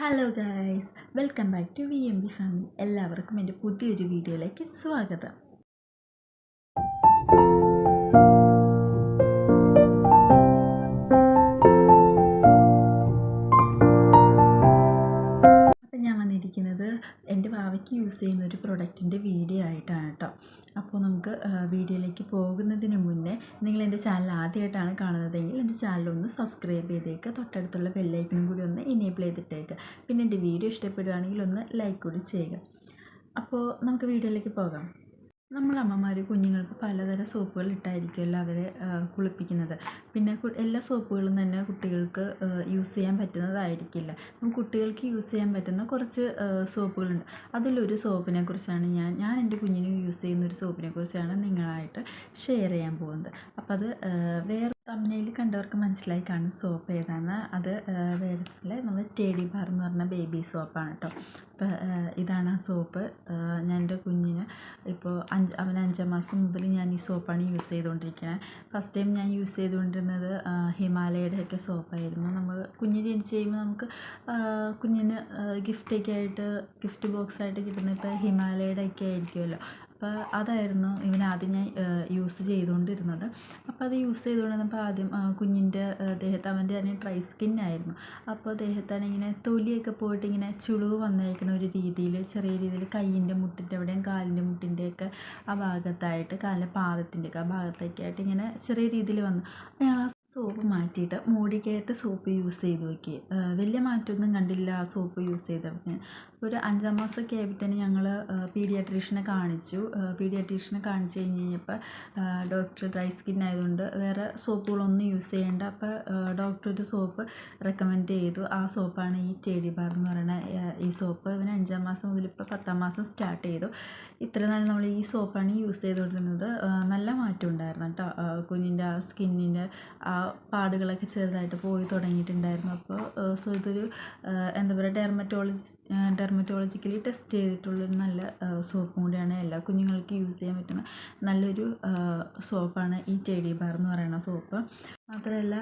Hello guys, welcome back to VMB family. എല്ലാവർക്കും എൻ്റെ പുതിയൊരു വീഡിയോയിലേക്ക് സ്വാഗതം. അപ്പം ഞാൻ വന്നിരിക്കുന്നത് എൻ്റെ ഭാവിക്ക് യൂസ് ചെയ്യുന്ന ഒരു പ്രൊഡക്റ്റിൻ്റെ വീഡിയോ ആയിട്ടാണ് കേട്ടോ. അപ്പോൾ നമുക്ക് വീഡിയോയിലേക്ക് പോകുന്നതിന് മുന്നേ നിങ്ങൾ എൻ്റെ ചാനൽ ആദ്യമായിട്ടാണ് കാണുന്നതെങ്കിൽ എൻ്റെ ചാനലൊന്ന് സബ്സ്ക്രൈബ് ചെയ്തേക്കുക, തൊട്ടടുത്തുള്ള ബെല്ലൈക്കനും കൂടി ഒന്ന് എനേബിൾ ചെയ്തിട്ടേക്കുക. പിന്നെ എൻ്റെ വീഡിയോ ഇഷ്ടപ്പെടുകയാണെങ്കിൽ ഒന്ന് ലൈക്ക് കൂടി ചെയ്യുക. അപ്പോൾ നമുക്ക് വീഡിയോയിലേക്ക് പോകാം. നമ്മൾ അമ്മമാർ കുഞ്ഞുങ്ങൾക്ക് പലതരം സോപ്പുകൾ ഇട്ടായിരിക്കുമല്ലോ അവരെ കുളിപ്പിക്കുന്നത്. പിന്നെ എല്ലാ സോപ്പുകളും തന്നെ കുട്ടികൾക്ക് യൂസ് ചെയ്യാൻ പറ്റുന്നതായിരിക്കില്ല. കുട്ടികൾക്ക് യൂസ് ചെയ്യാൻ പറ്റുന്ന കുറച്ച് സോപ്പുകളുണ്ട്. അതിലൊരു സോപ്പിനെ കുറിച്ചാണ് ഞാൻ എൻ്റെ കുഞ്ഞിന് യൂസ് ചെയ്യുന്ന ഒരു സോപ്പിനെ കുറിച്ചാണ് നിങ്ങളായിട്ട് ഷെയർ ചെയ്യാൻ പോകുന്നത്. അപ്പോൾ അത് വേറെ തമ്മിൽ കണ്ടവർക്ക് മനസ്സിലായി കാണും സോപ്പ് ഏതാണെന്ന്. അത് വേറെ നമ്മൾ ടെഡി ബാർ എന്ന് പറഞ്ഞ ബേബി സോപ്പാണ് കേട്ടോ. അപ്പോൾ ഇതാണ് ആ സോപ്പ്. ഞാൻ എൻ്റെ കുഞ്ഞിന് ഇപ്പോൾ അവൻ 5 മാസം മുതൽ ഞാൻ ഈ സോപ്പാണ് യൂസ് ചെയ്തുകൊണ്ടിരിക്കുന്നത്. ഫസ്റ്റ് ടൈം ഞാൻ യൂസ് ചെയ്തുകൊണ്ടിരുന്നത് ഹിമാലയയുടെയൊക്കെ സോപ്പായിരുന്നു. നമ്മൾ കുഞ്ഞ് ജനിച്ച് കഴിയുമ്പോൾ നമുക്ക് കുഞ്ഞിന് ഗിഫ്റ്റ് ബോക്സായിട്ട് കിട്ടുന്ന ഇപ്പോൾ ഹിമാലയയുടെയൊക്കെ ആയിരിക്കുമല്ലോ. അപ്പോൾ അതായിരുന്നു ഇവനാദ്യം ഞാൻ യൂസ് ചെയ്തുകൊണ്ടിരുന്നത്. അപ്പോൾ അത് യൂസ് ചെയ്തുകൊണ്ടിരുന്നപ്പോൾ ആദ്യം കുഞ്ഞിൻ്റെ ദേഹത്ത് അവൻ്റെ തന്നെ ഡ്രൈ സ്കിന്നായിരുന്നു. അപ്പോൾ ദേഹത്താണ് ഇങ്ങനെ തൊലിയൊക്കെ പോയിട്ട് ഇങ്ങനെ ചുളിവ് വന്നേക്കണ ഒരു രീതിയിൽ, ചെറിയ രീതിയിൽ കയ്യിൻ്റെ മുട്ടിൻ്റെ അവിടെയും കാലിൻ്റെ മുട്ടിൻ്റെയൊക്കെ ആ ഭാഗത്തായിട്ട്, കാലിൻ്റെ പാദത്തിൻ്റെയൊക്കെ ആ ഭാഗത്തൊക്കെ ഇങ്ങനെ ചെറിയ രീതിയിൽ വന്നു. ഞങ്ങൾ ആ സോപ്പ് മാറ്റിയിട്ട് മോഡിക്കെയറിൻ്റെ സോപ്പ് യൂസ് ചെയ്ത് നോക്കി. വലിയ മാറ്റമൊന്നും കണ്ടില്ല ആ സോപ്പ് യൂസ് ചെയ്തപ്പോൾ. ഒരു 5 മാസമൊക്കെ ആയപ്പോൾ തന്നെ ഞങ്ങൾ പീഡിയാട്രീഷ്യനെ കാണിച്ചു. പീഡിയാട്രീഷ്യനെ കാണിച്ച് കഴിഞ്ഞപ്പോൾ ഡോക്ടർ ഡ്രൈ സ്കിൻ ആയതുകൊണ്ട് വേറെ സോപ്പുകളൊന്നും യൂസ് ചെയ്യേണ്ട. അപ്പോൾ ഡോക്ടർ ഒരു സോപ്പ് റെക്കമെൻഡ് ചെയ്തു. ആ സോപ്പാണ് ഈ ടെഡി ബാർ എന്ന് പറയുന്ന ഈ സോപ്പ്. ഇവന് 5 മാസം മുതൽ ഇപ്പോൾ 10 മാസം സ്റ്റാർട്ട് ചെയ്തു. ഇത്ര നാൾ നമ്മൾ ഈ സോപ്പാണ് യൂസ് ചെയ്തുകൊണ്ടിരുന്നത്. നല്ല മാറ്റം ഉണ്ടായിരുന്നു കേട്ടോ. കുഞ്ഞിൻ്റെ ആ സ്കിന്നിൻ്റെ ആ പാടുകളൊക്കെ ചെറുതായിട്ട് പോയി തുടങ്ങിയിട്ടുണ്ടായിരുന്നു. അപ്പോൾ സോ ഇതൊരു എന്താ പറയുക, ഡെർമറ്റോളജിക്കലി ടെസ്റ്റ് ചെയ്തിട്ടുള്ളൊരു നല്ല സോപ്പും കൂടിയാണ്. എല്ലാ കുഞ്ഞുങ്ങൾക്ക് യൂസ് ചെയ്യാൻ പറ്റുന്ന നല്ലൊരു സോപ്പാണ് ഈ ടെഡി ബാർ എന്ന് പറയുന്ന സോപ്പ്. മാത്രമല്ല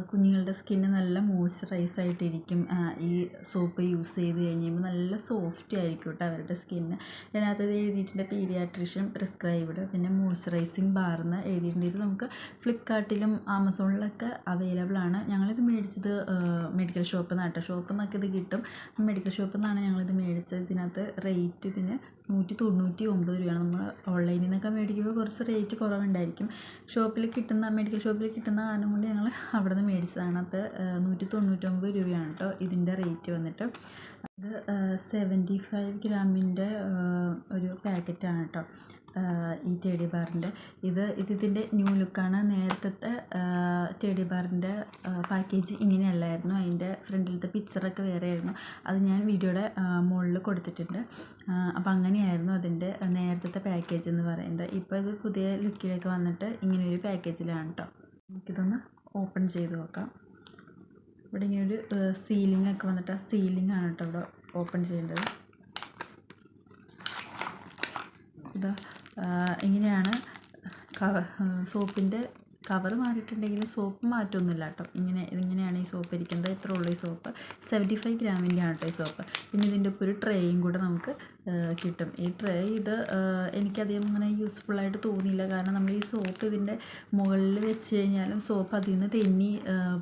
കുഞ്ഞുങ്ങളുടെ സ്കിന്ന് നല്ല മോയ്സ്ചറൈസ് ആയിട്ടിരിക്കും. ഈ സോപ്പ് യൂസ് ചെയ്ത് കഴിയുമ്പോൾ നല്ല സോഫ്റ്റ് ആയിരിക്കും കേട്ടോ അവരുടെ സ്കിന്ന്. അതിനകത്ത് എഴുതിയിട്ടുണ്ട് പീഡിയാട്രീഷ്യൻ പ്രിസ്ക്രൈബ്ഡ്, പിന്നെ മോയ്സ്ചറൈസിങ് ബാർ എന്ന് എഴുതിയിട്ടുണ്ട്. ഇത് നമുക്ക് ഫ്ലിപ്കാർട്ടിലും ആമസോണിലൊക്കെ അവൈലബിൾ ആണ്. ഞങ്ങളിത് മേടിച്ചത് മെഡിക്കൽ ഷോപ്പിൽ നിന്നാണ് കേട്ടോ. ഷോപ്പിൽ നിന്നൊക്കെ ഇത് കിട്ടും. മെഡിക്കൽ ഷോപ്പിൽ നിന്നാണ് ഞങ്ങളിത് മേടിച്ചത്. ഇതിനകത്ത് റേറ്റ് ഇതിന് 199 രൂപയാണ്. നമ്മൾ ഓൺലൈനിൽ നിന്നൊക്കെ മേടിക്കുമ്പോൾ കുറച്ച് റേറ്റ് കുറവുണ്ടായിരിക്കും. മെഡിക്കൽ ഷോപ്പിൽ കിട്ടുന്ന കാരണം കൊണ്ട് ഞങ്ങൾ അവിടെ നിന്ന് മേടിച്ചതാണ്. അത് 199 രൂപയാണ് കേട്ടോ ഇതിൻ്റെ റേറ്റ് വന്നിട്ട്. അത് 75 ഗ്രാമിൻ്റെ ഒരു പാക്കറ്റാണ് കേട്ടോ ഈ ടെഡി ബാറിൻ്റെ. ഇതിൻ്റെ ന്യൂ ലുക്കാണ്. നേരത്തെ ടെഡി ബാറിൻ്റെ പാക്കേജ് ഇങ്ങനെയല്ലായിരുന്നു. അതിൻ്റെ ഫ്രണ്ടിലത്തെ പിക്ചറൊക്കെ വേറെ ആയിരുന്നു. അത് ഞാൻ വീഡിയോയുടെ മുകളിൽ കൊടുത്തിട്ടുണ്ട്. അപ്പോൾ അങ്ങനെയായിരുന്നു അതിൻ്റെ നേരത്തെ പാക്കേജ് എന്ന് പറയുന്നത്. ഇപ്പോൾ ഇത് പുതിയ ലുക്കിലൊക്കെ വന്നിട്ട് ഇങ്ങനെയൊരു പാക്കേജിലാണ് കേട്ടോ. നമുക്കിതൊന്ന് ഓപ്പൺ ചെയ്ത് നോക്കാം. ഇവിടെ ഇങ്ങനൊരു സീലിംഗ് ഒക്കെ വന്നിട്ട് ആ സീലിംഗ് ആണ് കേട്ടോ ഇവിടെ ഓപ്പൺ ചെയ്യേണ്ടത്. ഇതാ ഇങ്ങനെയാണ് സോപ്പിൻ്റെ കവർ മാറിയിട്ടുണ്ടെങ്കിൽ സോപ്പ് മാറ്റമൊന്നുമില്ല കേട്ടോ. ഇങ്ങനെയാണ് ഈ സോപ്പ് ഇരിക്കുന്നത്. ഇത്രേ ഉള്ളൂ ഈ സോപ്പ്. 75 ഗ്രാമിൻ്റെ ആണ് കേട്ടോ ഈ സോപ്പ്. പിന്നെ ഇതിൻ്റെ ഒപ്പം ഒരു ട്രേയും കൂടെ നമുക്ക് കിട്ടും. ഈ ട്രേ എനിക്കധികം അങ്ങനെ യൂസ്ഫുള്ളായിട്ട് തോന്നിയില്ല. കാരണം നമ്മൾ ഈ സോപ്പ് ഇതിൻ്റെ മുകളിൽ വെച്ച് കഴിഞ്ഞാലും സോപ്പ് അതിൽ നിന്ന് തെന്നി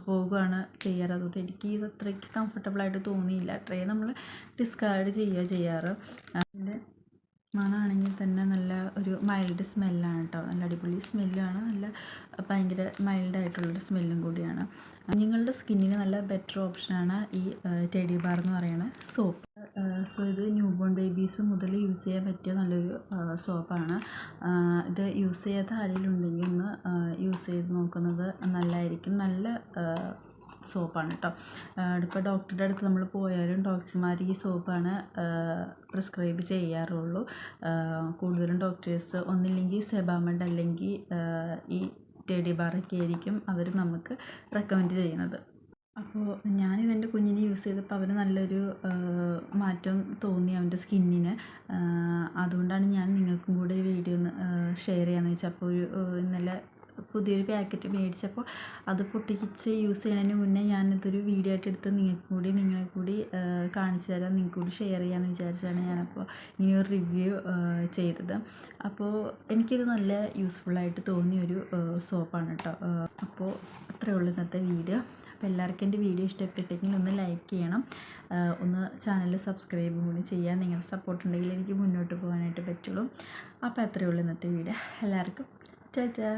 പോകുകയാണ് ചെയ്യാറ്. അതുകൊണ്ട് എനിക്ക് ഇത് അത്രയ്ക്ക് കംഫർട്ടബിളായിട്ട് തോന്നിയില്ല. ട്രേ നമ്മൾ ഡിസ്കാർഡ് ചെയ്യാറ്. അതിൻ്റെ മണമാണെങ്കിൽ തന്നെ നല്ല ഒരു മൈൽഡ് സ്മെല്ലാണ് കേട്ടോ. നല്ല അടിപൊളി സ്മെല്ലാണ്. നല്ല ഭയങ്കര മൈൽഡായിട്ടുള്ളൊരു സ്മെല്ലും കൂടിയാണ്. നിങ്ങളുടെ സ്കിന്നിന് നല്ല ബെറ്റർ ഓപ്ഷനാണ് ഈ ടെഡി ബാർ എന്ന് പറയുന്ന സോപ്പ്. സോ ഇത് ന്യൂ ബോൺ ബേബീസ് മുതൽ യൂസ് ചെയ്യാൻ പറ്റിയ നല്ലൊരു സോപ്പാണ്. ഇത് യൂസ് ചെയ്യാത്ത ആരെങ്കിലും ഉണ്ടെങ്കിൽ ഒന്ന് യൂസ് ചെയ്ത് നോക്കുന്നത് നല്ലതായിരിക്കും. നല്ല സോപ്പാണ് കേട്ടോ. ഇപ്പോൾ ഡോക്ടറുടെ അടുത്ത് നമ്മൾ പോയാലും ഡോക്ടർമാർ ഈ സോപ്പാണ് പ്രിസ്ക്രൈബ് ചെയ്യാറുള്ളൂ. കൂടുതലും ഡോക്ടേഴ്സ് ഒന്നില്ലെങ്കിൽ സെബാമെഡ് അല്ലെങ്കിൽ ഈ ടെഡി ബാറൊക്കെ ആയിരിക്കും അവർ നമുക്ക് റെക്കമെൻഡ് ചെയ്യുന്നത്. അപ്പോൾ ഞാനിതെൻ്റെ കുഞ്ഞിനെ യൂസ് ചെയ്തപ്പോൾ അവന് നല്ലൊരു മാറ്റം തോന്നി അവൻ്റെ സ്കിന്നിന്. അതുകൊണ്ടാണ് ഞാൻ നിങ്ങൾക്കും കൂടെ ഈ വീഡിയോ ഒന്ന് ഷെയർ ചെയ്യാമെന്ന് വെച്ചാൽ. അപ്പോൾ ഇന്നലെ പുതിയൊരു പാക്കറ്റ് മേടിച്ചപ്പോൾ അത് പൊട്ടിച്ച് യൂസ് ചെയ്യുന്നതിന് മുന്നേ ഞാനിതൊരു വീഡിയോ ആയിട്ട് എടുത്ത് നിങ്ങളെ കൂടി കാണിച്ചു തരാം, നിങ്ങൾക്ക് കൂടി ഷെയർ ചെയ്യാമെന്ന് വിചാരിച്ചാണ് ഞാനപ്പോൾ ഇങ്ങനെയൊരു റിവ്യൂ ചെയ്തത്. അപ്പോൾ എനിക്കിത് നല്ല യൂസ്ഫുള്ളായിട്ട് തോന്നിയൊരു സോപ്പാണ് കേട്ടോ. അപ്പോൾ അത്രയേ ഉള്ളൂ ഇന്നത്തെ വീഡിയോ. അപ്പോൾ എല്ലാവർക്കും എൻ്റെ വീഡിയോ ഇഷ്ടപ്പെട്ടെങ്കിൽ ഒന്ന് ലൈക്ക് ചെയ്യണം, ഒന്ന് ചാനൽ സബ്സ്ക്രൈബും കൂടി ചെയ്യാൻ. നിങ്ങളുടെ സപ്പോർട്ട് ഉണ്ടെങ്കിൽ എനിക്ക് മുന്നോട്ട് പോകാനായിട്ട് പറ്റുള്ളൂ. അപ്പോൾ അത്രയേ ഉള്ളൂ ഇന്നത്തെ വീഡിയോ. എല്ലാവർക്കും ടാറ്റാ.